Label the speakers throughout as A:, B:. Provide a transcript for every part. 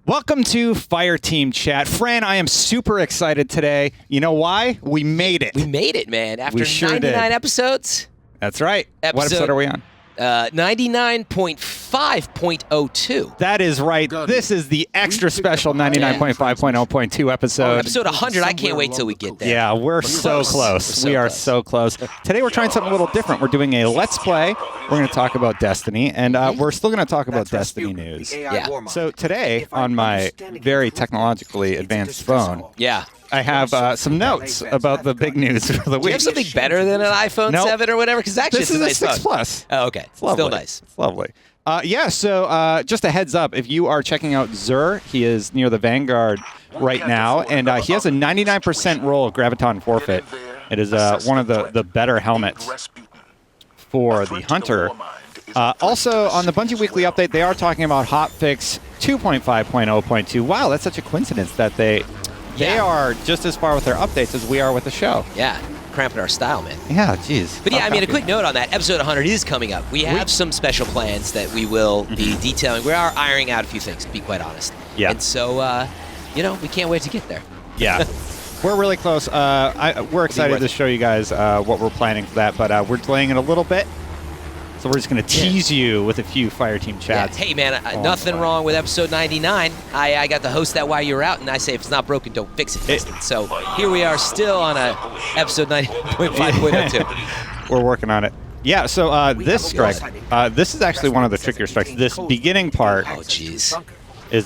A: Welcome to Fireteam Chat. Fran, I am super excited today. You know why? We made it.
B: We made it, man. After
A: sure
B: 99
A: did.
B: episodes.
A: That's right. What episode are we on?
B: 99.5.02.
A: That is right. This is the extra special 99.5.0.2 episode.
B: Episode 100. I can't wait till we get there.
A: Yeah, we're so close. We are so close. Today we're trying something a little different. We're doing a Let's Play. We're going to talk about Destiny, and we're still going to talk about Destiny news.
B: Yeah.
A: So today, on my very technologically advanced phone,
B: Yeah.
A: I have some notes about the big news for the
B: Do
A: week.
B: you have something better than an iPhone 7 or whatever? Because actually,
A: This
B: it's
A: is
B: a
A: a
B: nice
A: 6
B: phone.
A: Plus.
B: Oh, okay.
A: It's lovely.
B: Still nice.
A: It's lovely. So just a heads up, if you are checking out Zur, he is near the Vanguard right now, and he has a 99% roll Graviton forfeit. It is one of the better helmets for the Hunter. Also, on the Bungie Weekly Update, they are talking about hotfix 2.5.0.2. Wow, that's such a coincidence that they are just as far with their updates as we are with the show.
B: Yeah. Cramping our style, man.
A: Yeah, geez.
B: But yeah, I mean, a quick note on that. Episode 100 is coming up. We have some special plans that we will be detailing. We are ironing out a few things, to be quite honest.
A: Yeah.
B: And so, we can't wait to get there.
A: Yeah. We're really close. We're excited to show you guys what we're planning for that, but we're delaying it a little bit. So we're just going to tease you with a few Fireteam chats.
B: Yeah. Hey, man, nothing wrong with episode 99. I got to host that while you were out, and I say if it's not broken, don't fix it. Destin. So here we are still on episode 90.5.02.
A: We're working on it. Yeah, so this strike, this is actually one of the trickier strikes. This beginning part is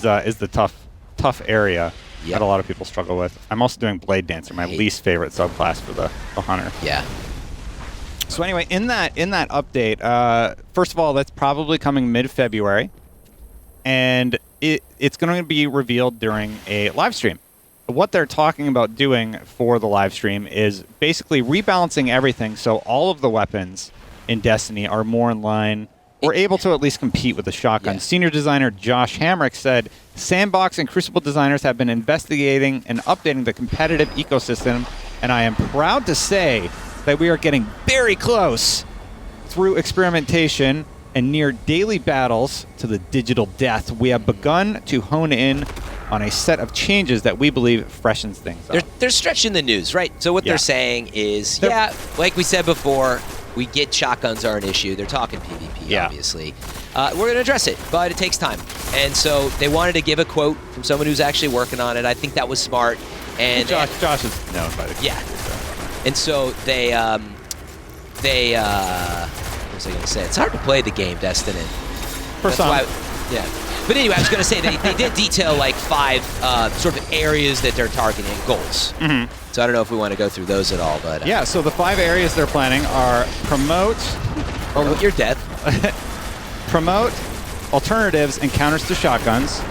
A: the tough area that a lot of people struggle with. I'm also doing Blade Dancer, my least favorite subclass for the Hunter.
B: Yeah.
A: So anyway, in that update, first of all, that's probably coming mid-February, and it's going to be revealed during a live stream. What they're talking about doing for the live stream is basically rebalancing everything so all of the weapons in Destiny are more in line or able to at least compete with the shotgun.
B: Yeah.
A: Senior designer Josh Hamrick said, Sandbox and Crucible designers have been investigating and updating the competitive ecosystem, and I am proud to say that we are getting very close through experimentation and near daily battles to the digital death. We have begun to hone in on a set of changes that we believe freshens things up.
B: They're stretching the news, right? So what they're saying is, like we said before, we get shotguns are an issue. They're talking PvP, obviously. We're going to address it, but it takes time. And so they wanted to give a quote from someone who's actually working on it. I think that was smart. And
A: Josh is known by the
B: yeah. And so what was I going to say? It's hard to play the game, Destin.
A: For some.
B: But anyway, I was going to say they did detail like 5 sort of areas that they're targeting, goals. So I don't know if we want to go through those at all, but
A: yeah. So the 5 areas they're planning are promote
B: your death,
A: promote alternatives and counters to shotguns,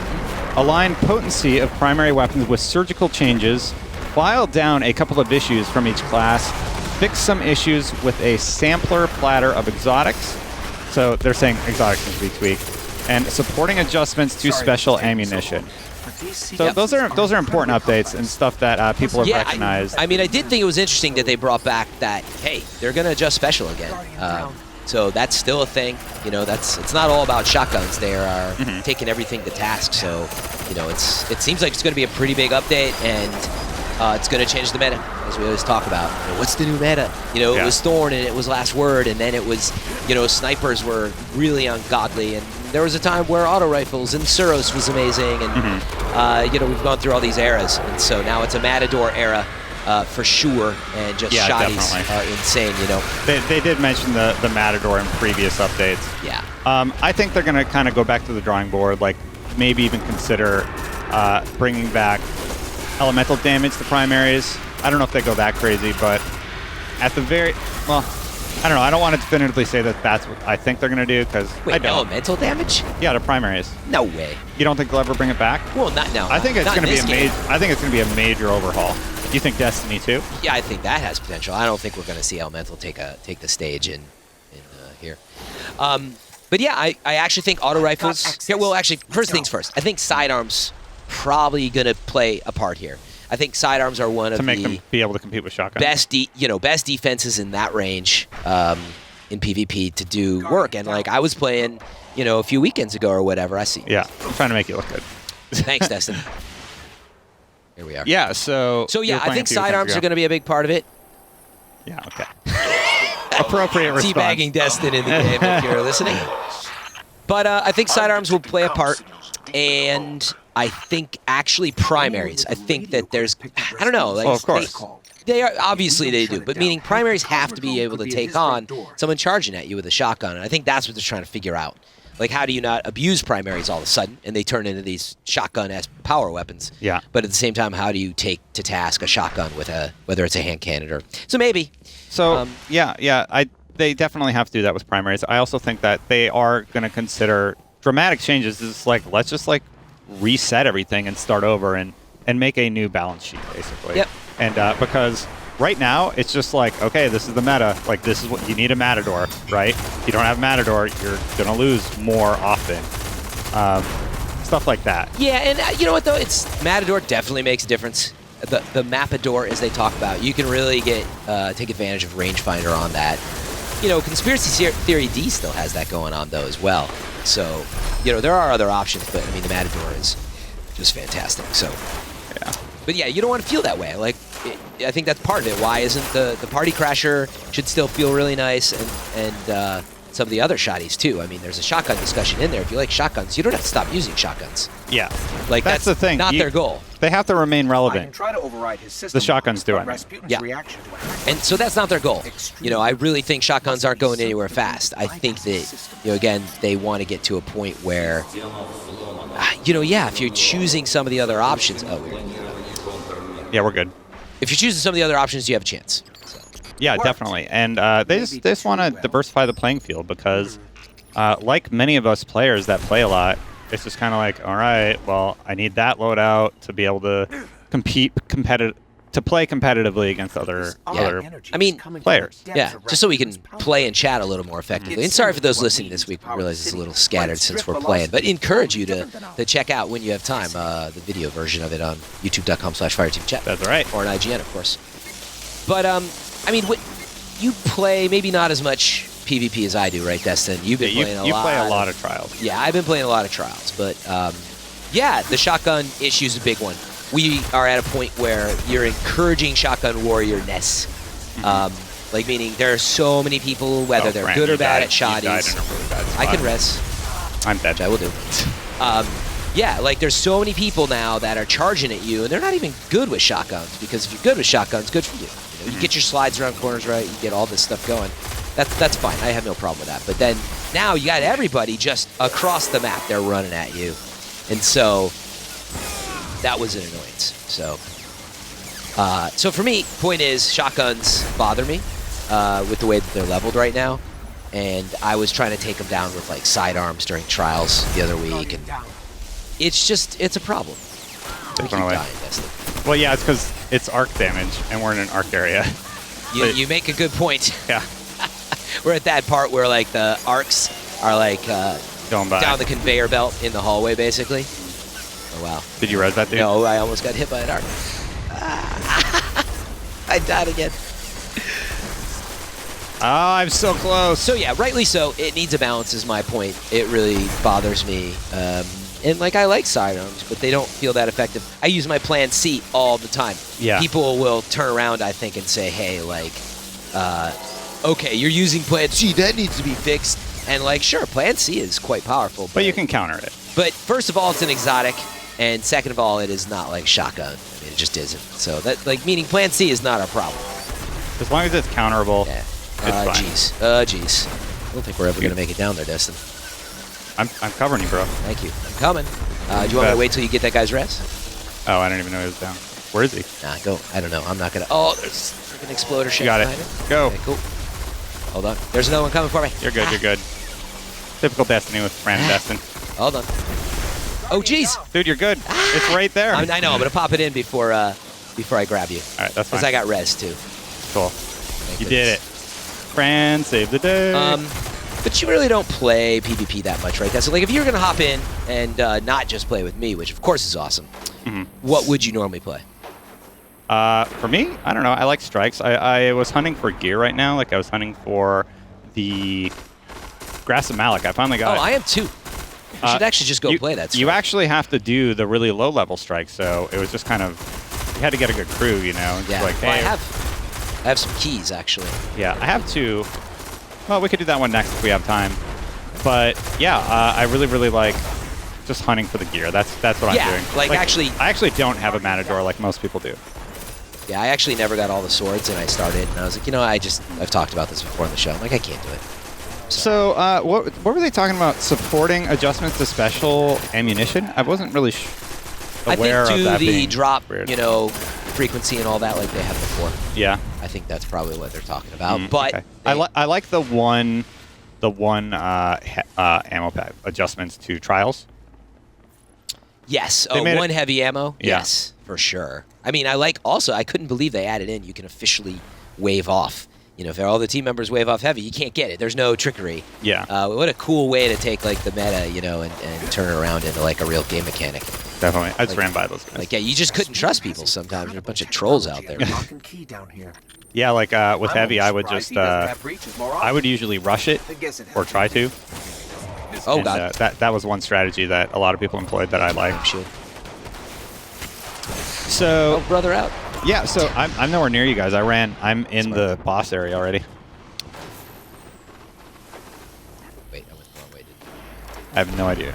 A: align potency of primary weapons with surgical changes, file down a couple of issues from each class, fix some issues with a sampler platter of exotics. So they're saying exotics need to be tweaked, and supporting adjustments to special ammunition. So those are important updates and stuff that people have recognized.
B: I mean, I did think it was interesting that they brought back that, hey, they're going to adjust special again. So that's still a thing. It's not all about shotguns. They are taking everything to task. So, it seems like it's going to be a pretty big update, and it's going to change the meta, as we always talk about. What's the new meta? It was Thorn, and it was Last Word, and then it was, snipers were really ungodly, and there was a time where auto rifles and Suros was amazing, and we've gone through all these eras, and so now it's a Matador era for sure, and just shotties are insane.
A: They did mention the Matador in previous updates.
B: Yeah.
A: I think they're going to kind of go back to the drawing board, like maybe even consider bringing back elemental damage to primaries. I don't know if they go that crazy, but at the I don't know. I don't want to definitively say that that's what I think they're going to do, because I don't.
B: Elemental damage?
A: Yeah, to primaries.
B: No way.
A: You don't think they'll ever bring it back?
B: Well, not now.
A: I think it's going to be
B: I
A: think it's going to be a major overhaul. You think Destiny 2?
B: Yeah, I think that has potential. I don't think we're going to see Elemental take the stage in here. But yeah, I actually think auto rifles. Yeah, well, actually, first things first. I think sidearms probably going to play a part here. I think sidearms are one of
A: to make them be able to compete with shotguns.
B: Best defenses in that range in PvP to do work. And like I was playing, a few weekends ago or whatever. I see.
A: Yeah, I'm trying to make it look good.
B: Thanks, Destin. Here we are.
A: Yeah, so
B: yeah, I think sidearms are going to be a big part of it.
A: Yeah, okay. Appropriate response.
B: Teabagging Destin in the game if you're listening. But I think sidearms will play a part, and I think actually primaries. I think that there's, I don't know. Like,
A: of course.
B: They are, obviously they do, but meaning primaries have to be able to take on someone charging at you with a shotgun, and I think that's what they're trying to figure out. Like, how do you not abuse primaries all of a sudden, and they turn into these shotgun-esque power weapons?
A: Yeah.
B: But at the same time, how do you take to task a shotgun with whether it's a hand cannon or... So maybe.
A: So, they definitely have to do that with primaries. I also think that they are going to consider dramatic changes. It's like, let's just, like, reset everything and start over and make a new balance sheet, basically.
B: Yep.
A: And because... right now, it's just like, okay, this is the meta. Like, this is what you need a Matador, right? If you don't have Matador, you're going to lose more often. Stuff like that.
B: Yeah, and you know what, though? Matador definitely makes a difference. The Mapador, as they talk about, you can really take advantage of rangefinder on that. You know, Conspiracy Theory D still has that going on, though, as well. So, you know, there are other options, but, I mean, the Matador is just fantastic, so...
A: Yeah.
B: But yeah, you don't want to feel that way. Like, I think that's part of it. Why isn't the Party Crasher should still feel really nice, and some of the other shotties too. I mean, there's a shotgun discussion in there. If you like shotguns, you don't have to stop using shotguns.
A: Yeah,
B: like that's
A: the thing.
B: Not their goal.
A: They have to remain relevant.
C: Try to override his system,
A: the shotguns do, I mean.
B: Yeah, and so that's not their goal. You know, I really think shotguns aren't going anywhere fast. I think that, you know, again, they want to get to a point where, you know, yeah, if you're choosing some of the other options,
A: yeah, we're good.
B: If you're choosing some of the other options, you have a chance. So.
A: Yeah, definitely. And they just want to diversify the playing field because, like many of us players that play a lot, it's just kind of like, all right, well, I need that loadout to be able to play competitively against other players.
B: Yeah, just so we can play and chat a little more effectively. And sorry for those listening this week. I realize it's a little scattered since we're playing, but encourage you to check out when you have time the video version of it on youtube.com/fireteamchat.
A: That's right.
B: Or on IGN, of course. But I mean, you play maybe not as much PvP as I do, right, Destin? You've been playing a lot.
A: You play a lot of Trials.
B: Yeah, I've been playing a lot of Trials, but yeah, the shotgun issue is a big one. We are at a point where you're encouraging shotgun warrior-ness. Like, meaning there are so many people, whether they're good or bad at shotties. I can res.
A: I'm dead.
B: Which I will do. Yeah, like, there's so many people now that are charging at you, and they're not even good with shotguns, because if you're good with shotguns, good for you. You know, you get your slides around corners right, you get all this stuff going. That's fine. I have no problem with that. But then, now you got everybody just across the map, they're running at you. And so... that was an annoyance. So for me, point is, shotguns bother me with the way that they're leveled right now. And I was trying to take them down with, like, sidearms during Trials the other week. And it's a problem. We keep dying,
A: well, yeah, it's because it's arc damage, and we're in an arc area.
B: You make a good point.
A: Yeah.
B: We're at that part where, like, the arcs are, like,
A: going by.
B: down the conveyor belt in the hallway, basically. Oh, wow.
A: Did you res that dude?
B: No, I almost got hit by an arc. I died again.
A: Oh, I'm so close.
B: So, yeah, rightly so. It needs a balance is my point. It really bothers me. And, like, I like sidearms, but they don't feel that effective. I use my Plan C all the time.
A: Yeah.
B: People will turn around, I think, and say, hey, like, okay, you're using Plan C. That needs to be fixed. And, like, sure, Plan C is quite powerful.
A: But you can counter it.
B: But, first of all, it's an exotic. And second of all, it is not like shotgun. I mean, it just isn't. So that, like, meaning Plan C is not our problem.
A: As long as it's counterable,
B: yeah.
A: it's fine.
B: Jeez. I don't think we're ever going to make it down there, Destin.
A: I'm covering you, bro.
B: Thank you. I'm coming. Do you want me to wait till you get that guy's res?
A: Oh, I don't even know he was down. Where is he?
B: Nah, go. I don't know. I'm not going to. Oh, there's freaking exploder shit
A: behind
B: it.
A: Go.
B: Okay, cool. Hold on. There's another one coming for me.
A: You're good. You're good. Typical Destiny with Fran and Destin.
B: Hold on. Oh, jeez.
A: Dude, you're good. It's right there.
B: I know. I'm going to pop it in before I grab you.
A: All right, that's fine.
B: Because I got res, too.
A: Cool. You did it. Fran saved the day.
B: But you really don't play PvP that much, right? That's like, if you're going to hop in and not just play with me, which of course is awesome, what would you normally play?
A: For me, I don't know. I like strikes. I was hunting for gear right now. Like, I was hunting for the Grass of Malik. I finally got it.
B: Oh, I am too. You should actually just go play that strike.
A: You actually have to do the really low-level strike, so it was just kind of... You had to get a good crew, you know? It's
B: Yeah,
A: like, hey,
B: well, I have some keys, actually.
A: Yeah, I have 2. Well, we could do that one next if we have time. But, yeah, I really, really like just hunting for the gear. That's what I'm doing.
B: Like actually...
A: I actually don't have a Matador like most people do.
B: Yeah, I actually never got all the swords, and I started, and I was like, you know, I've talked about this before on the show. I'm like, I can't do it.
A: So, what were they talking about? Supporting adjustments to special ammunition? I wasn't really aware of that.
B: I think
A: being
B: the drop,
A: weird.
B: you know, frequency and all that like they had before.
A: Yeah.
B: I think that's probably what they're talking about. But
A: okay. I like the one ammo pack adjustments to trials.
B: Yes.
A: They
B: one heavy ammo?
A: Yeah.
B: Yes, for sure. I mean, I couldn't believe they added in, you can officially wave off. You know, if all the team members wave off heavy, you can't get it. There's no trickery.
A: Yeah.
B: What a cool way to take, like, the meta, you know, and turn it around into, like, a real game mechanic.
A: Definitely. I just ran by those guys.
B: Like, yeah, you just couldn't trust people sometimes. There's a bunch of trolls out there.
A: Yeah, like with heavy, I would just I would usually rush it or try to.
B: Oh,
A: and,
B: God.
A: That was one strategy that a lot of people employed that I like.
B: Shit.
A: So,
B: Oh, brother out.
A: yeah, so I'm nowhere near you guys. I'm in the boss area already.
B: Wait, I went the wrong way, didn't
A: I have no idea.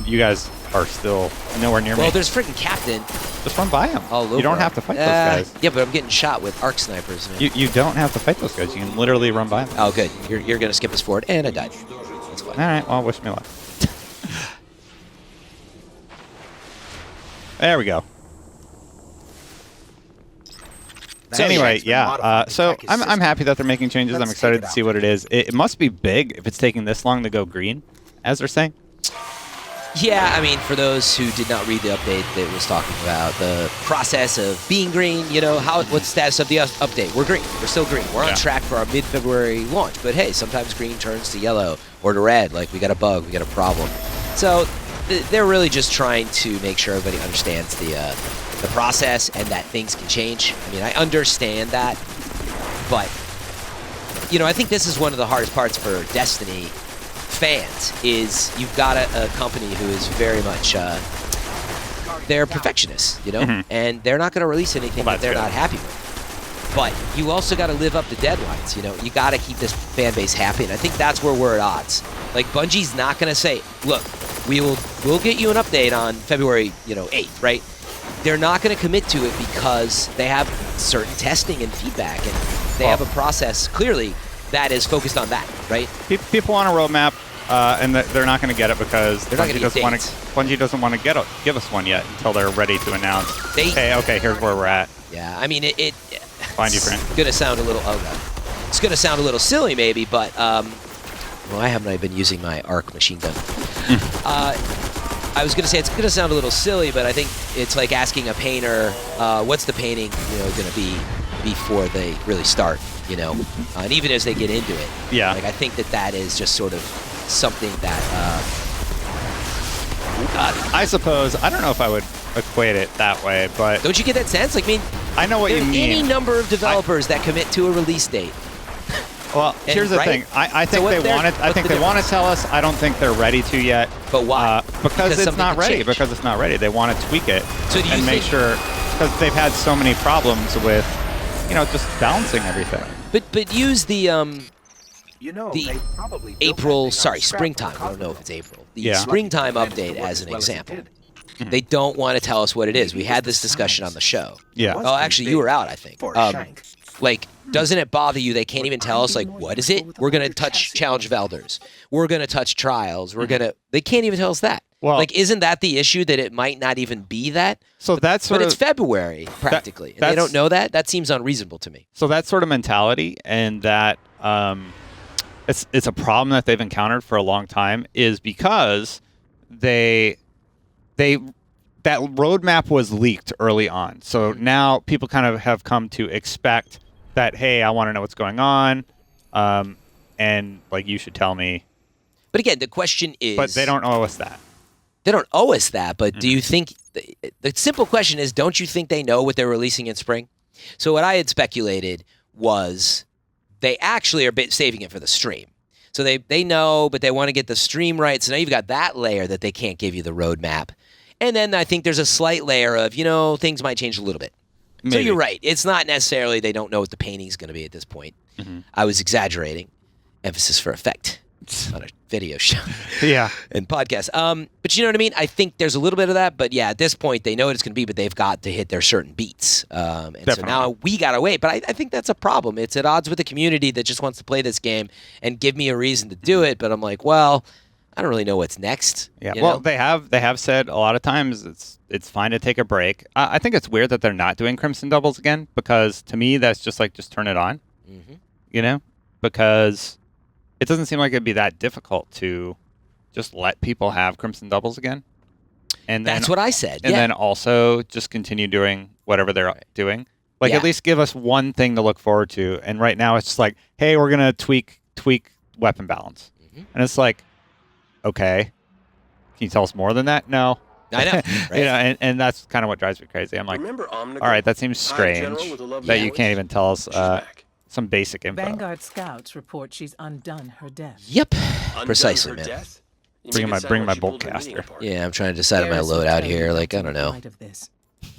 A: You guys are still nowhere near me.
B: Well, there's freaking Captain.
A: Just run by him.
B: All over
A: You don't
B: him.
A: have to fight those guys.
B: Yeah, but I'm getting shot with arc snipers. Man.
A: You don't have to fight those guys. You can literally run by them.
B: Oh, good. You're going to skip us forward, and I died. That's fine.
A: All right, well, wish me luck. There we go. So anyway, yeah. So I'm happy that they're making changes. I'm excited to see what it is. It must be big if it's taking this long to go green, as they're saying.
B: Yeah, I mean, for those who did not read the update that was talking about the process of being green, you know, what's the status of the update? We're green. We're still green. We're on track for our mid-February launch. But hey, sometimes green turns to yellow or to red. Like, we got a bug, we got a problem. So they're really just trying to make sure everybody understands the process and that things can change. I mean, I understand that, but, you know, I think this is one of the hardest parts for Destiny fans is you've got a company who is very much they're perfectionists, you know, and they're not going to release anything that they're not happy with. But you also got to live up to deadlines, you know. You got to keep this fan base happy, and I think that's where we're at odds. Like, Bungie's not going to say, look, we'll get you an update on February, you know, 8th, right? They're not going to commit to it because they have certain testing and feedback, and they have a process clearly that is focused on that, right?
A: People on a roadmap, and they're not going to get it
B: They're
A: because
B: not gonna
A: Bungie doesn't want to give us one yet until they're ready to announce. Hey, okay, here's where we're at.
B: Yeah, I mean,
A: Find you, Fran.
B: It's going to sound a little. Oh god, it's going to sound a little silly, maybe, but why haven't I been using my arc machine gun? I was going to say it's going to sound a little silly, but I think it's like asking a painter, what's the painting, you know, going to be before they really start, you know, and even as they get into it.
A: Yeah.
B: Like, I think that is just sort of something that.
A: I suppose I don't know if I would equate it that way, but
B: Don't you get that sense? Like, I mean,
A: I know what you mean.
B: Any number of developers that commit to a release date.
A: Well, here's the thing. I think they want to tell us. I don't think they're ready to yet.
B: But why?
A: Because it's not ready.
B: Change.
A: Because it's not ready. They want to tweak it
B: So do you
A: and make
B: think-
A: sure, because they've had so many problems with, you know, just balancing everything.
B: But use the
C: they probably
B: April, springtime. I don't know if it's April. The springtime update as an example. They don't want to tell us what it is. We had this discussion on the show.
A: Yeah.
B: Oh, actually, you were out, I think. Like, doesn't it bother you they can't even tell us, like, what is it? We're going to touch Challenge of Elders. We're going to touch Trials. They can't even tell us that.
A: Well,
B: like, isn't that the issue, that it might not even be that?
A: So that's sort
B: But
A: of,
B: it's February, practically. And they don't know that? That seems unreasonable to me.
A: So that sort of mentality, and that it's a problem that they've encountered for a long time, is because that roadmap was leaked early on. So now people kind of have come to expect that, hey, I want to know what's going on, and like, you should tell me.
B: But again, the question is...
A: But they don't owe us that.
B: They don't owe us that, but do you think... The simple question is, don't you think they know what they're releasing in spring? So what I had speculated was they actually are saving it for the stream. So they know, but they want to get the stream right. So now you've got that layer that they can't give you the roadmap. And then I think there's a slight layer of, things might change a little bit.
A: Maybe.
B: So you're right. It's not necessarily they don't know what the painting's going to be at this point. I was exaggerating. Emphasis for effect on a video show.
A: Yeah.
B: And podcast. But you know what I mean? I think there's a little bit of that. But yeah, at this point, they know what it's going to be, but they've got to hit their certain beats. And
A: Definitely.
B: so now we got to wait. But I think that's a problem. It's at odds with the community that just wants to play this game and give me a reason to do it. But I'm like, well, I don't really know what's next.
A: Yeah.
B: you
A: Well,
B: know?
A: they have said a lot of times it's fine to take a break. I think it's weird that they're not doing Crimson Doubles again, because to me that's just turn it on. Because it doesn't seem like it'd be that difficult to just let people have Crimson Doubles again. And then,
B: That's what I said.
A: and
B: yeah.
A: then also just continue doing whatever they're doing.
B: Yeah.
A: At least give us one thing to look forward to. And right now it's just like, hey, we're gonna tweak weapon balance. And it's like, okay, can you tell us more than that? No.
B: I know. Right?
A: And that's kind of what drives me crazy. I'm like, all right, that seems strange that you can't even tell us some basic info.
D: Vanguard scouts report she's undone her death.
B: Yep. Precisely, man.
A: Bring my bolt caster.
B: Yeah, I'm trying to decide on my loadout here. Like, I don't know.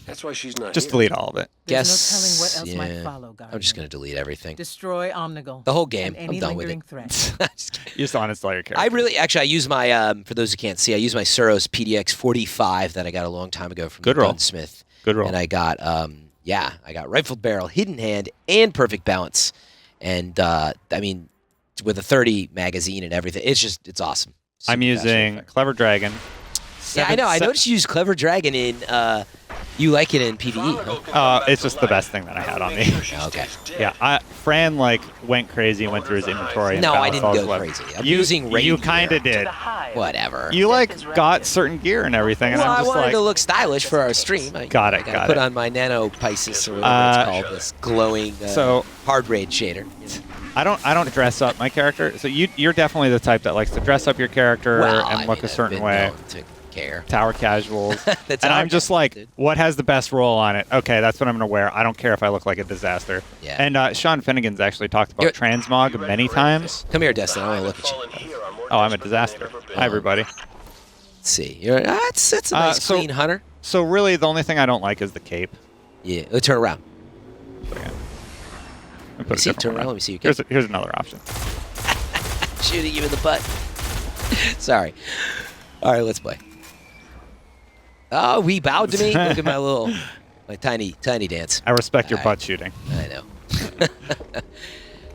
C: That's why she's not
A: Just
C: here.
A: delete all of it.
D: There's
B: Guess.
D: no telling what else
B: yeah.
D: might follow, Guardian.
B: I'm just going to delete everything.
D: Destroy Omnigul.
B: The whole game.
D: And
B: I'm
D: any
B: done with
D: lingering
B: it.
D: threat.
B: Just kidding.
A: You just uninstall your character.
B: I use my, for those who can't see, I use my Suros PDX 45 that I got a long time ago from
A: Good
B: the
A: roll.
B: Gunsmith.
A: Good roll.
B: And I got, I got Rifled Barrel, Hidden Hand, and Perfect Balance. And, I mean, with a 30 magazine and everything, it's awesome.
A: I'm
B: Super
A: using
B: fast.
A: Clever Dragon.
B: Yeah, I know. I noticed you use Clever Dragon in, you like it in PvE, huh?
A: It's just the best thing that I had on me.
B: Okay.
A: Yeah, Fran went crazy and went through his inventory. And
B: No, I
A: balanced
B: didn't
A: all his
B: go
A: weapons.
B: crazy. I'm
A: You-
B: using raid
A: You
B: gear.
A: kind of did.
B: Whatever.
A: You got certain gear and everything, and
B: Well,
A: I'm
B: I
A: just
B: wanted
A: like,
B: to look stylish for our stream. I
A: Got it,
B: gotta
A: got
B: put
A: it.
B: on my Nano Pisces or whatever it's called, this glowing
A: So-
B: hard raid shader.
A: I don't dress up my character. So you're definitely the type that likes to dress up your character
B: Well,
A: and
B: I
A: look
B: mean,
A: a certain
B: I've been
A: way.
B: known to care.
A: Tower casuals.
B: That's
A: and
B: how
A: I'm
B: I
A: just
B: care,
A: like,
B: dude.
A: what has the best roll on it? Okay, that's what I'm going to wear. I don't care if I look like a disaster.
B: Yeah.
A: And Sean Finnegan's actually talked about
B: You're-
A: transmog many times.
B: Come here, Destin. I want to look at you.
A: Oh, I'm a disaster. Hi, everybody.
B: Let's see. It's a nice,
A: so-
B: clean hunter.
A: So really, the only thing I don't like is the cape.
B: Yeah. Let's turn around.
A: Let me put a
B: See,
A: different
B: turn
A: one
B: around.
A: on.
B: Let me see your cape.
A: Here's another option.
B: Shooting you in the butt. Sorry. All right, let's play. Oh, we bowed to me. Look at my tiny dance.
A: I respect your
B: All
A: butt shooting.
B: I know.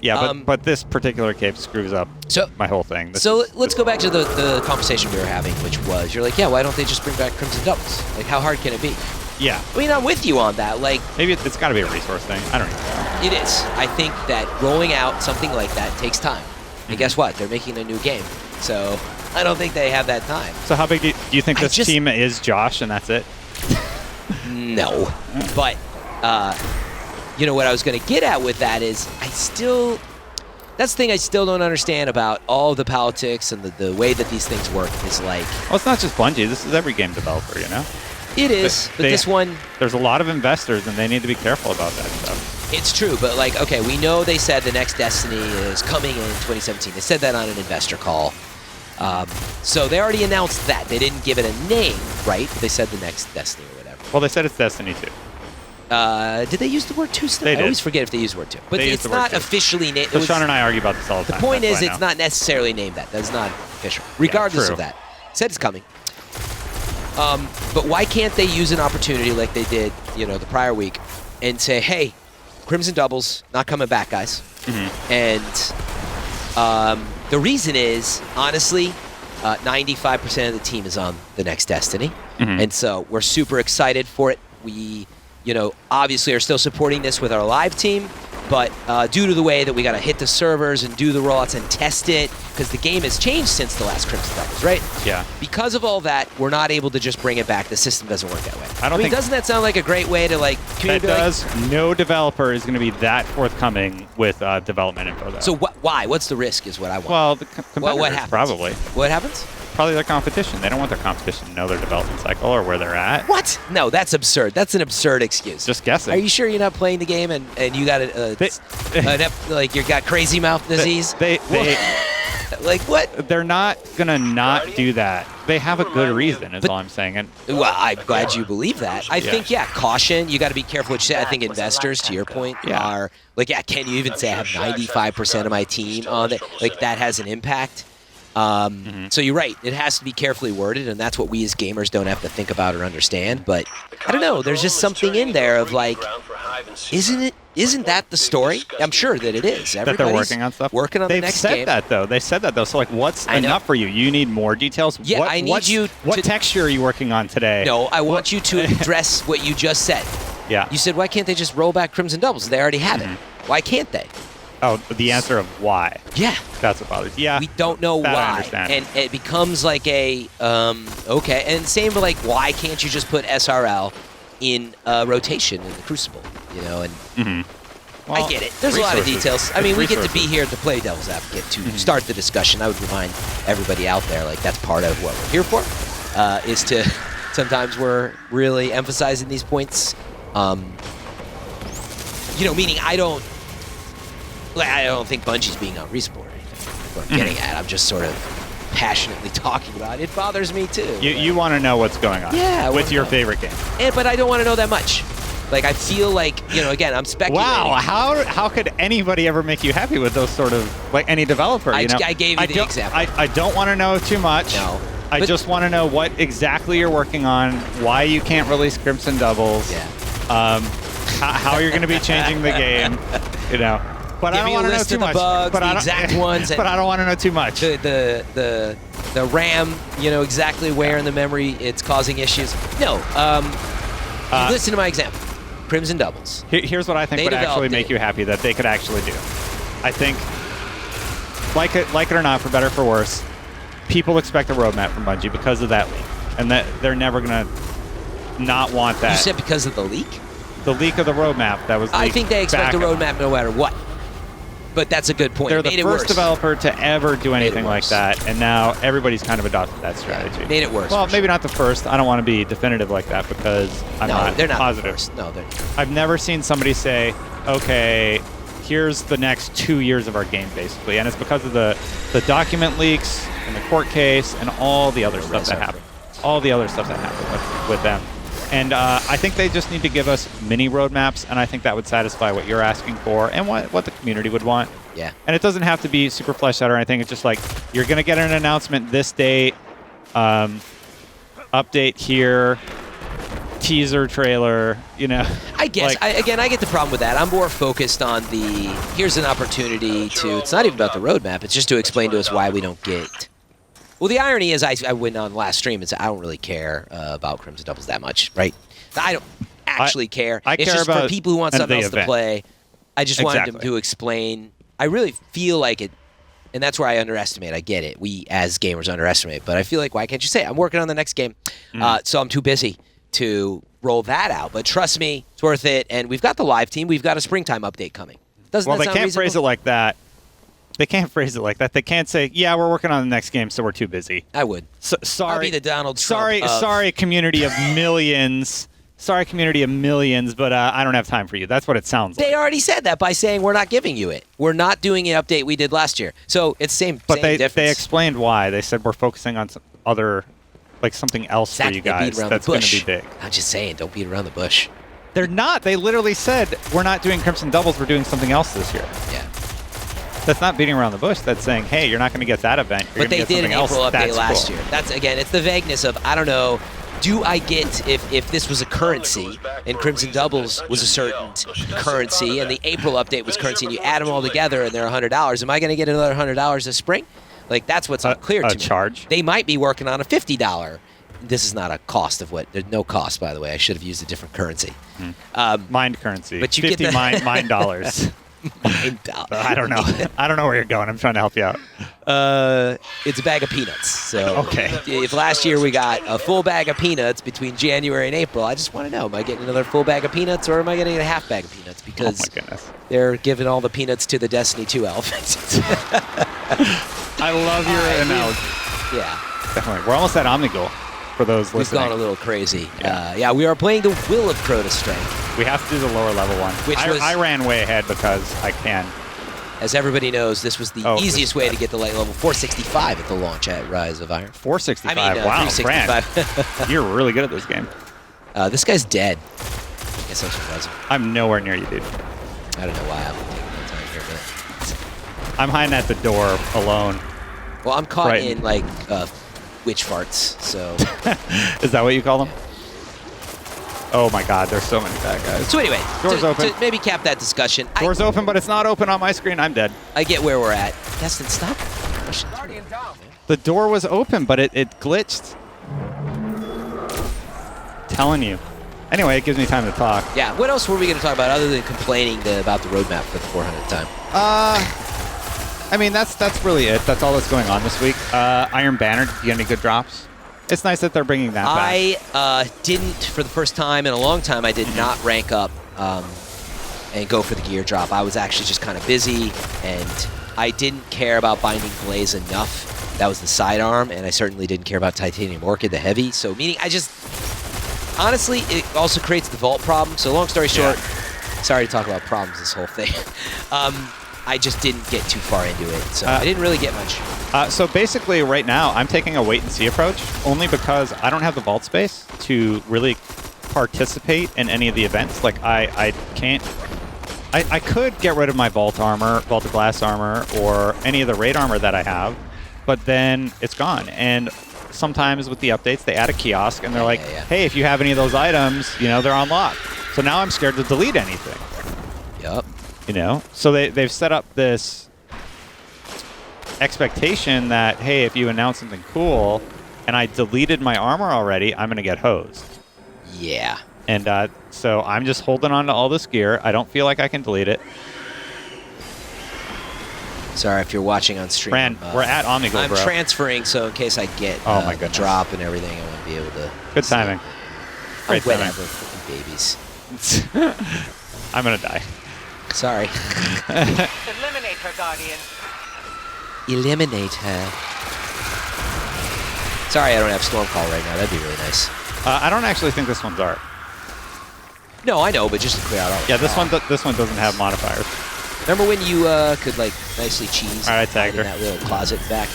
A: Yeah, but this particular cape screws up
B: So
A: my whole thing.
B: So let's go back to the conversation we were having, which was, you're like, yeah, why don't they just bring back Crimson Doubles? Like, how hard can it be?
A: Yeah,
B: I mean, I'm with you on that. Like,
A: maybe it's got to be a resource thing. I don't know.
B: it is. I think that rolling out something like that takes time. And guess what? They're making a new game. So I don't think they have that time.
A: So how big do you think
B: I
A: this
B: just-
A: team is, Josh, and that's it?
B: No. But, what I was going to get at with that is that's the thing I still don't understand about all the politics and the way that these things work is like,
A: Well, it's not just Bungie. This is every game developer, you know?
B: it is, but this one,
A: There's a lot of investors, and they need to be careful about that stuff.
B: it's true, but like, okay, we know they said the next Destiny is coming in 2017. They said that on an investor call. So they already announced that. They didn't give it a name, right? They said the next Destiny or whatever.
A: Well, they said it's Destiny 2.
B: Did they use the word 2 still?
A: They
B: I
A: did.
B: always forget if they use the word 2. But
A: They used
B: it's
A: the word
B: not
A: 2.
B: officially named.
A: So Sean and I argue about this all the
B: The
A: time.
B: point
A: That's
B: is,
A: why I
B: it's
A: know.
B: not necessarily named that. That's not official. Regardless
A: true.
B: of that. Said it's coming. But why can't they use an opportunity like they did, the prior week, and say, hey, Crimson Doubles, not coming back, guys.
A: Mm-hmm.
B: And the reason is, honestly, 95% of the team is on the next Destiny.
A: Mm-hmm.
B: And so we're super excited for it. We, obviously are still supporting this with our live team, but due to the way that we got to hit the servers and do the rollouts and test it, because the game has changed since the last Crimson Doubles, right?
A: Yeah.
B: Because of all that, we're not able to just bring it back. The system doesn't work that way.
A: I don't think-
B: doesn't that sound like a great way to
A: That
B: community?
A: does. No developer is going to be that forthcoming with development info, though.
B: So why? What's the risk? Is what I want.
A: Well, the competitors,
B: what happens?
A: probably.
B: What happens?
A: Probably their competition. They don't want their competition to know their development cycle or where they're at.
B: What? No, that's absurd. That's an absurd excuse.
A: Just guessing.
B: Are you sure you're not playing the game and you got you got crazy mouth disease? Like, what?
A: They're not gonna not do that. They have a good reason, is all I'm saying. And
B: Well, I'm glad you believe that. I think, caution. You got to be careful what you say. I think investors, to your point, are like, can you even say I have 95% of my team on it? Like, that has an impact. So you're right. It has to be carefully worded, and that's what we as gamers don't have to think about or understand. But I don't know. There's just something in there of like, isn't that the story? I'm sure that it is.
A: that they're working on stuff.
B: Working on the next game.
A: They've said that though. So like, what's enough for you? You need more details.
B: Yeah, I need you.
A: What texture are you working on today?
B: No, I want you to address what you just said.
A: Yeah.
B: You said, why can't they just roll back Crimson Doubles? They already have it. Why can't they?
A: Oh, the answer of why.
B: Yeah.
A: That's what bothers you. Yeah.
B: We don't know why.
A: I understand.
B: And it becomes like a, okay. And same for like, why can't you just put SRL in rotation in the Crucible? You know, and
A: Well,
B: I get it. There's a lot of details. I mean, we get to be here to play devil's advocate, to start the discussion. I would remind everybody out there, like, that's part of what we're here for, is to sometimes we're really emphasizing these points. You know, meaning I don't think Bungie's being unreasonable or anything. That's what I'm getting at. I'm just sort of passionately talking about it. It bothers me too.
A: You want to know what's going on.
B: Yeah,
A: with your favorite game.
B: But I don't want to know that much. Like, I feel like, you know, again, I'm speculating.
A: Wow, how could anybody ever make you happy with those sort of, like, any developer, you know?
B: I gave you the example.
A: I don't want to know too much.
B: No.
A: I just want to know what exactly you're working on, why you can't release Crimson Doubles, how you're going to be changing the game, you know. But I don't want to know too much.
B: Bugs, the exact ones.
A: But I don't want to know too much.
B: The RAM, you know, exactly where in the memory it's causing issues. No. Listen to my example. Crimson Doubles.
A: Here's what I think would actually make you happy that they could actually do. I think, like it or not, for better or for worse, people expect a roadmap from Bungie because of that leak, and that they're never gonna not want that.
B: You said because of the leak?
A: The leak of the roadmap that was.
B: I think they expect a roadmap no matter what. But that's a good point.
A: They're the first developer to ever do anything like that, and now everybody's kind of adopted that strategy.
B: Made it worse.
A: Well, maybe not the first. I don't want to be definitive like that because I'm not positive.
B: No, they're not.
A: I've never seen somebody say, okay, here's the next 2 years of our game, basically. And it's because of the document leaks and the court case and all the other stuff that happened. All the other stuff that happened with them. And I think they just need to give us mini roadmaps, and I think that would satisfy what you're asking for and what the community would want.
B: Yeah.
A: And it doesn't have to be super fleshed out or anything. It's just like, you're going to get an announcement this date, update here, teaser trailer, you know.
B: I guess, I get the problem with that. I'm more focused on here's an opportunity to, it's not even about the roadmap, it's just to explain to us why we don't get. Well, the irony is I went on last stream and said I don't really care about Crimson Doubles that much, right? I don't actually care.
A: I
B: it's
A: care
B: just
A: about
B: for people who want something else
A: event.
B: to play. I just wanted them to explain. I really feel like it, and that's where I underestimate. I get it. We as gamers underestimate, but I feel like, why can't you say I'm working on the next game? So I'm too busy to roll that out. But trust me, it's worth it. And we've got the live team. We've got a springtime update coming. Doesn't that sound
A: can't
B: reasonable?
A: phrase it like that. They can't phrase it like that. They can't say, "Yeah, we're working on the next game, so we're too busy."
B: I would.
A: Sorry.
B: I'll be the Donald Trump.
A: Sorry, community of millions. Sorry, community of millions, but I don't have time for you. That's what it sounds like.
B: They already said that by saying we're not giving you it. We're not doing an update we did last year. So it's same.
A: But
B: same difference.
A: they explained why. They said we're focusing on some other, like something else for you guys that's going to be big.
B: I'm just saying, don't beat around the bush.
A: They're not. They literally said we're not doing Crimson Doubles. We're doing something else this year.
B: Yeah.
A: That's not beating around the bush. That's saying, hey, you're not going to get that event. You're
B: But they did an April update last
A: year.
B: year. That's, again, it's the vagueness of, I don't know, do I get, if this was a currency and Crimson Doubles was a certain currency and the April update was currency and you add them all together and they're $100, am I going to get another $100 this spring? Like, that's what's unclear to me.
A: Charge?
B: They might be working on a $50. This is not a cost of what, there's no cost, by the way. I should have used a different currency.
A: Mind currency.
B: But you
A: 50
B: get the
A: mind dollars. I don't know. I don't know where you're going. I'm trying to help you out.
B: It's a bag of peanuts. So
A: okay.
B: If last year we got a full bag of peanuts between January and April, I just want to know, am I getting another full bag of peanuts or am I getting a half bag of peanuts? Because they're giving all the peanuts to the Destiny 2 elephant.
A: I love your analogy.
B: Yeah.
A: Definitely. We're almost at Omnigul. For those listening.
B: We've gone a little crazy. Yeah, we are playing the Will of Crota Strength.
A: We have to do the lower level one.
B: Which
A: I ran way ahead because I can.
B: As everybody knows, this was the
A: Oh,
B: easiest way to get the light level 465 at the launch at Rise of Iron.
A: 465.
B: I mean,
A: Wow,
B: 365.
A: Fran, you're really good at this game.
B: This guy's dead. I guess I should res him.
A: I'm nowhere near you, dude.
B: I don't know why I'm taking my time here, but...
A: I'm hiding at the door alone.
B: Well, I'm caught
A: Right.
B: in, like, witch farts, so...
A: Is that what you call them? Oh my God, there's so many bad guys.
B: So anyway,
A: Door's open.
B: to maybe cap that discussion,
A: Door's open, but it's not open on my screen. I'm dead.
B: I get where we're at. Destin, stop.
A: The door was open, but it glitched. Telling you. Anyway, it gives me time to talk.
B: Yeah, what else were we going to talk about other than complaining about the roadmap for the 400th time?
A: I mean, that's really it. That's all that's going on this week. Iron Banner, did you get any good drops? It's nice that they're bringing that back.
B: I didn't, for the first time in a long time, I did not rank up and go for the gear drop. I was actually just kind of busy, and I didn't care about Binding Blaze enough. That was the sidearm, and I certainly didn't care about Titanium Orchid, the heavy. So, meaning I just... Honestly, it also creates the vault problem. So long story short, sorry to talk about problems this whole thing. I just didn't get too far into it, so I didn't really get much.
A: So basically, right now, I'm taking a wait-and-see approach, only because I don't have the vault space to really participate in any of the events. Like, I can't... I could get rid of my vault armor, vaulted glass armor, or any of the raid armor that I have, but then it's gone. And sometimes with the updates, they add a kiosk, and they're like, hey, if you have any of those items, you know, they're unlocked. So now I'm scared to delete anything.
B: Yup.
A: You know? So they've set up this expectation that, hey, if you announce something cool, and I deleted my armor already, I'm going to get hosed.
B: Yeah.
A: And so I'm just holding on to all this gear. I don't feel like I can delete it.
B: Sorry if you're watching on stream.
A: Fran, we're at Omegle,
B: I'm
A: bro.
B: transferring, so in case I get
A: Oh my
B: the
A: goodness.
B: drop and everything, I want to be able to...
A: Good timing. Great timing.
B: Whatever, fucking babies.
A: I'm going to die.
B: Sorry.
D: Eliminate her, Guardian.
B: Eliminate her. Sorry I don't have Storm Call right now. That'd be really nice.
A: I don't actually think this one's art.
B: No, I know, but just to clear out all the
A: Yeah, this
B: crap.
A: one doesn't have modifiers.
B: Remember when you could, like, nicely cheese
A: All right, I tagged
B: in
A: her.
B: that little closet back?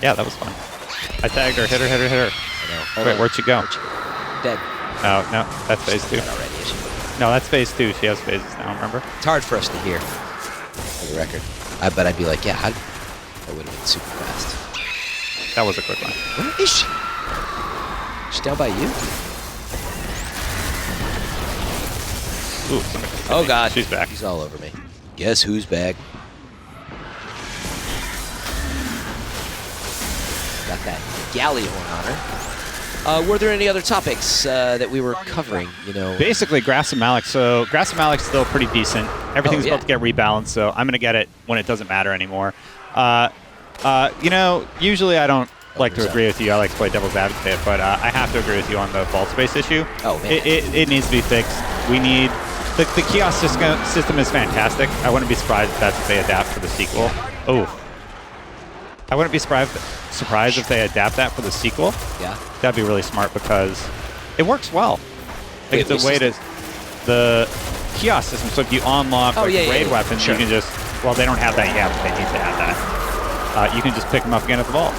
A: Yeah, that was fun. I tagged her. Hit her, hit her, hit her.
B: I know. Hold
A: Wait,
B: on.
A: where'd she go?
B: Dead.
A: Oh, no, that's phase 2.
B: Dead already, is she?
A: No, that's phase 2. She has phases now, remember?
B: It's hard for us to hear, for the record. But I'd be like, yeah, that would have been super fast.
A: That was a quick one.
B: Where is she? She's down by you?
A: Ooh,
B: Oh, God.
A: She's back.
B: She's all over me. Guess who's back? Got that galley horn on her. Were there any other topics that we were covering? You know,
A: Basically, Grass and Malik. So Grass and Malik's still pretty decent. Everything's about to get rebalanced, so I'm going to get it when it doesn't matter anymore. You know, usually I don't like to agree with you. I like to play devil's advocate, but I have to agree with you on the vault space issue.
B: Oh, man.
A: It needs to be fixed. We need... The kiosk system is fantastic. I wouldn't be surprised if that's what they adapt for the sequel. Oh. I wouldn't be surprised if they adapt that for the sequel.
B: Yeah.
A: That'd be really smart because it works well. Like,
B: Wait,
A: it's a way to... The kiosk system, so if you unlock raid weapons,
B: sure.
A: you can just... Well, they don't have that yet, but they need to have that. You can just pick them up again at the vault.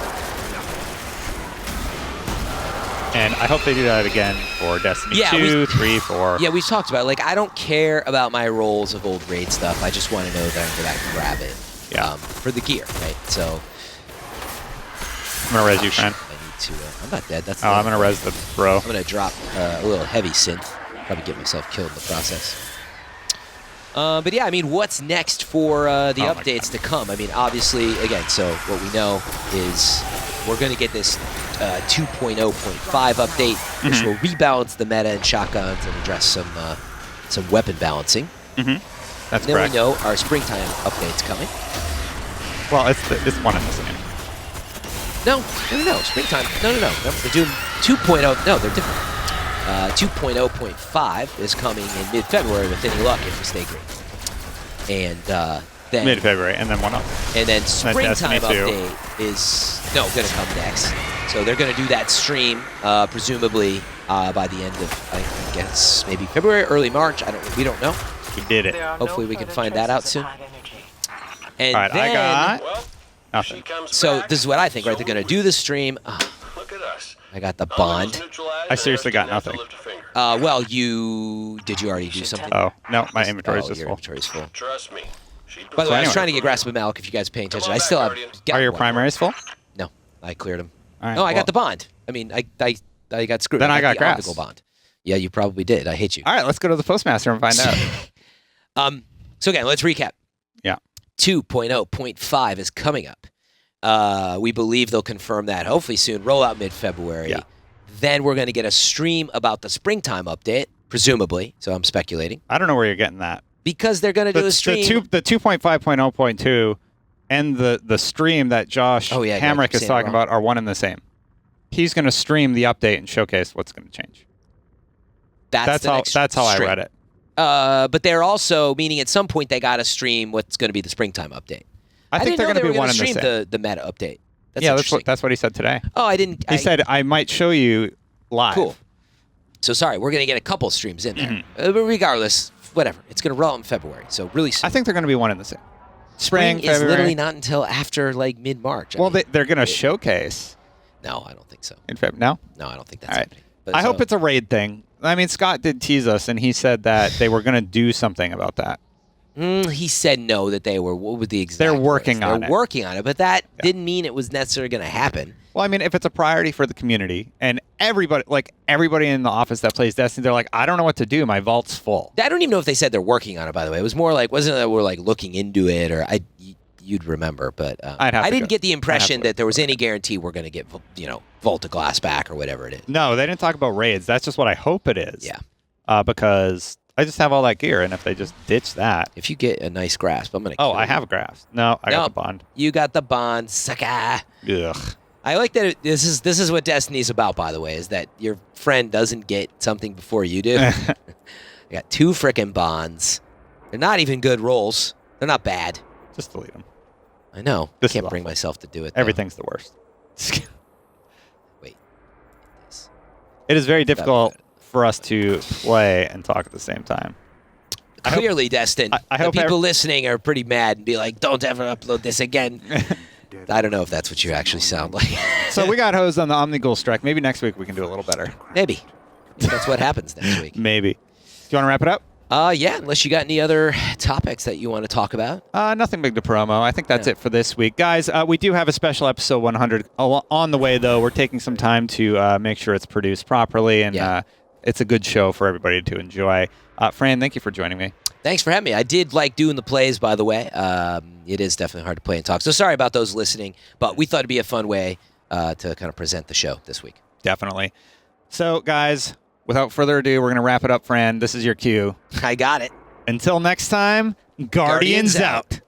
A: And I hope they do that again for Destiny 2, 3, 4.
B: Yeah, we've talked about it. Like, I don't care about my rolls of old raid stuff. I just want to know that I'm going to grab it for the gear, right? So...
A: I'm going to res you, friend.
B: I need to... I'm not dead. That's
A: I'm going to res the bro.
B: I'm going to drop a little heavy synth. Probably get myself killed in the process. But yeah, I mean, what's next for the updates to come? I mean, obviously, again, so what we know is we're going to get this 2.0.5 update, which will rebalance the meta and shotguns and address some weapon balancing.
A: That's
B: then
A: correct.
B: we know our springtime update's coming.
A: Well, it's one and the same.
B: No. Springtime. No. They're doing 2.0. No, they're different. 2.0.5 is coming in mid-February with any luck if we stay green. And then
A: mid-February, and then one up.
B: And then springtime
A: Destiny 2.
B: update is going to come next. So they're going to do that stream presumably by the end of I guess maybe February, early March. We don't know.
A: We did it.
B: Hopefully we can find that out soon. And
A: All right,
B: then,
A: I got
C: Well,
A: nothing.
C: she comes
B: so
C: back,
B: this is what I think, right? They're going to do the stream.
C: Look at us.
B: I got the bond.
A: I seriously got nothing.
B: Well, did you already do something?
A: Oh, no, my inventory's just
B: your
A: full.
B: inventory's full.
C: Trust me.
B: By the way, I was
A: anyway.
B: trying to get Grasp of Malak if you guys are paying attention.
C: on
B: I still
C: back,
B: have.
C: Guardian.
B: got
A: Are your
B: one.
A: primaries full?
B: No, I cleared them.
A: All right,
B: No, I
A: well,
B: got the bond. I mean, I got screwed.
A: Then I got
B: the
A: Grass.
B: optical bond. Yeah, you probably did. I hate you.
A: All right, let's go to the postmaster and find out.
B: So again, let's recap.
A: Yeah.
B: 2.0.5 is coming up. We believe they'll confirm that hopefully soon. Roll out mid-February.
A: Yeah.
B: Then we're going to get a stream about the springtime update, presumably. So I'm speculating
A: I don't know where you're getting that.
B: because they're going to do a stream.
A: The 2.5.0.2 and the stream that Josh
B: Oh, yeah,
A: Hamrick
B: you're
A: is
B: saying it
A: talking
B: wrong.
A: about are one and the same. He's going to stream the update and showcase what's going to change.
B: That's the next
A: That's how I
B: stream.
A: read it.
B: But they're also meaning at some point they got to stream what's going to be the springtime update.
A: I think
B: didn't
A: they're
B: know
A: going to
B: they
A: be
B: were
A: one
B: gonna
A: and the
B: stream
A: same.
B: the meta update. That's
A: Yeah,
B: interesting.
A: that's what he said today.
B: Oh, I didn't.
A: He said I might show you live.
B: Cool. So sorry, we're going to get a couple streams in there.
A: Mm-hmm.
B: But regardless, whatever. It's going to roll out in February. So really soon.
A: I think they're going to be one and the same.
B: Spring is
A: February.
B: literally not until after like mid-March. I
A: Well,
B: mean,
A: they're going to showcase
B: no, I don't think so.
A: in February. No?
B: No, I don't think that's
A: All right.
B: happening. But
A: I
B: so-
A: hope it's a raid thing. I mean, Scott did tease us, and he said that they were going to do something about that.
B: He said no, that they were. What would the exact?
A: They're
B: words?
A: working on
B: They're
A: it.
B: working on it, but that didn't mean it was necessarily going to happen.
A: Well, I mean, if it's a priority for the community and everybody in the office that plays Destiny, they're like, I don't know what to do. My vault's full.
B: I don't even know if they said they're working on it. By the way, it was more like wasn't it that we're like looking into it, or you'd remember, but
A: I'd have
B: I
A: to
B: didn't
A: go.
B: get the
A: I'd have
B: impression
A: to
B: that there
A: look
B: was any guarantee we're going to get Vault of Glass back or whatever it is.
A: No, they didn't talk about raids. That's just what I hope it is.
B: Yeah.
A: Because I just have all that gear, and if they just ditch that.
B: If you get a nice grasp, I'm going to.
A: Oh, I have graphs. No, I got the bond.
B: You got the bond, sucker.
A: Ugh.
B: I like that. This is what Destiny's about, by the way, is that your friend doesn't get something before you do. I got 2 frickin' bonds. They're not even good rolls. They're not bad.
A: Just delete them.
B: I know.
A: This
B: I can't
A: is
B: bring
A: awful.
B: myself to do it. Though.
A: Everything's the worst.
B: Wait. This.
A: It is very
B: That
A: difficult
B: would-
A: for us to play and talk at the same time. I hope-
B: Clearly, Destin.
A: I
B: the
A: hope
B: people listening are pretty mad and be like, "Don't ever upload this again." I don't know if that's what you actually sound like.
A: So we got hosed on the Omnigul strike. Maybe next week we can do a little better.
B: Maybe. That's what happens next week.
A: Maybe. Do you want to wrap it up?
B: Yeah, unless you got any other topics that you want to talk about.
A: Nothing big to promo. I think that's it for this week. Guys, we do have a special episode 100 on the way, though. We're taking some time to make sure it's produced properly, and it's a good show for everybody to enjoy. Fran, thank you for joining me.
B: Thanks for having me. I did like doing the plays, by the way. It is definitely hard to play and talk. So sorry about those listening, but we thought it'd be a fun way to kind of present the show this week.
A: Definitely. So, guys, without further ado, we're going to wrap it up, Fran. This is your cue.
B: I got it.
A: Until next time, Guardians out.